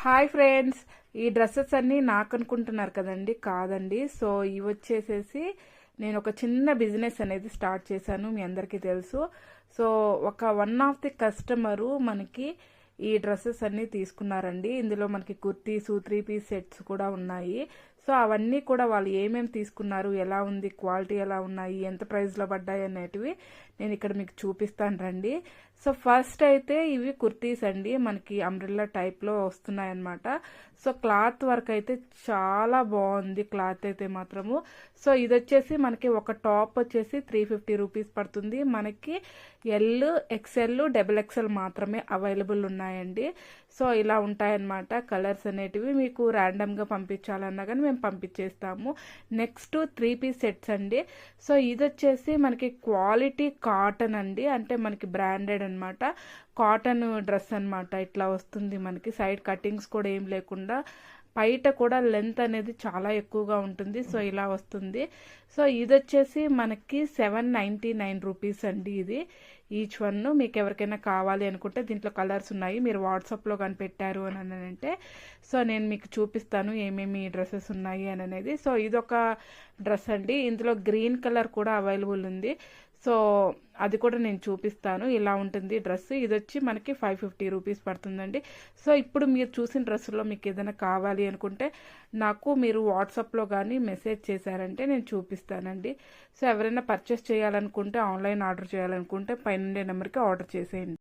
Hi friends, ఈ dresses అన్నీ నాకు అనుకుంటున్నారు కదండి. కాదండి. సో ఇవి వచ్చేసేసి నేను ఒక చిన్న బిజినెస్ అనేది స్టార్ట్ చేశాను, మీ అందరికీ తెలుసు. సో ఒక వన్ ఆఫ్ ది కస్టమరు మనకి ఈ డ్రెస్సెస్ అన్నీ తీసుకున్నారండి. ఇందులో మనకి కుర్తీస్ 3 పీస్ సెట్స్ కూడా ఉన్నాయి. సో అవన్నీ కూడా వాళ్ళు ఏమేమి తీసుకున్నారు, ఎలా ఉంది, క్వాలిటీ ఎలా ఉన్నాయి, ఎంత ప్రైస్లో పడ్డాయి అనేటివి నేను ఇక్కడ మీకు చూపిస్తాను రండి. సో ఫస్ట్ అయితే ఇవి కుర్తీస్ అండి, మనకి అంబ్రెల్లా టైప్లో వస్తున్నాయన్నమాట. సో క్లాత్ వర్క్ అయితే చాలా బాగుంది, క్లాత్ అయితే మాత్రము. సో ఇది వచ్చేసి మనకి ఒక టాప్ వచ్చేసి 350 రూపీస్ పడుతుంది. మనకి ఎల్, ఎక్స్ఎల్, XXL మాత్రమే అవైలబుల్ ఉన్నాయండి. సో ఇలా ఉంటాయన్నమాట. కలర్స్ అనేటివి మీకు ర్యాండమ్గా పంపించాలన్నా కానీ మేము పంపించేస్తాము. నెక్స్ట్ 3 పీస్ సెట్స్ అండి. సో ఇది వచ్చేసి మనకి క్వాలిటీ కాటన్ అండి, అంటే మనకి బ్రాండెడ్ అనమాట. కాటన్ డ్రెస్ అనమాట. ఇట్లా వస్తుంది మనకి, సైడ్ కటింగ్స్ కూడా ఏం లేకుండా, బయట కూడా లెంత్ అనేది చాలా ఎక్కువగా ఉంటుంది. సో ఇలా వస్తుంది. సో ఇది వచ్చేసి మనకి 799 రూపీస్ అండి. ఇది ఈచ్ వన్. మీకు ఎవరికైనా కావాలి అనుకుంటే దీంట్లో కలర్స్ ఉన్నాయి, మీరు వాట్సాప్లో కానీ పెట్టారు అని అంటే సో నేను మీకు చూపిస్తాను ఏమేమి డ్రెస్సెస్ ఉన్నాయి అని అనేది. సో ఇదొక డ్రెస్ అండి, ఇందులో గ్రీన్ కలర్ కూడా అవైలబుల్ ఉంది. సో అది కూడా నేను చూపిస్తాను. ఇలా ఉంటుంది డ్రెస్. ఇది వచ్చి మనకి 550 రూపీస్ పడుతుందండి. సో ఇప్పుడు మీరు చూసిన డ్రెస్సులో మీకు ఏదైనా కావాలి అనుకుంటే నాకు మీరు వాట్సాప్లో కానీ మెసేజ్ చేశారంటే నేను చూపిస్తానండి. సో ఎవరైనా పర్చేస్ చేయాలనుకుంటే, ఆన్లైన్ ఆర్డర్ చేయాలనుకుంటే పైన నెంబర్కి ఆర్డర్ చేసేయండి.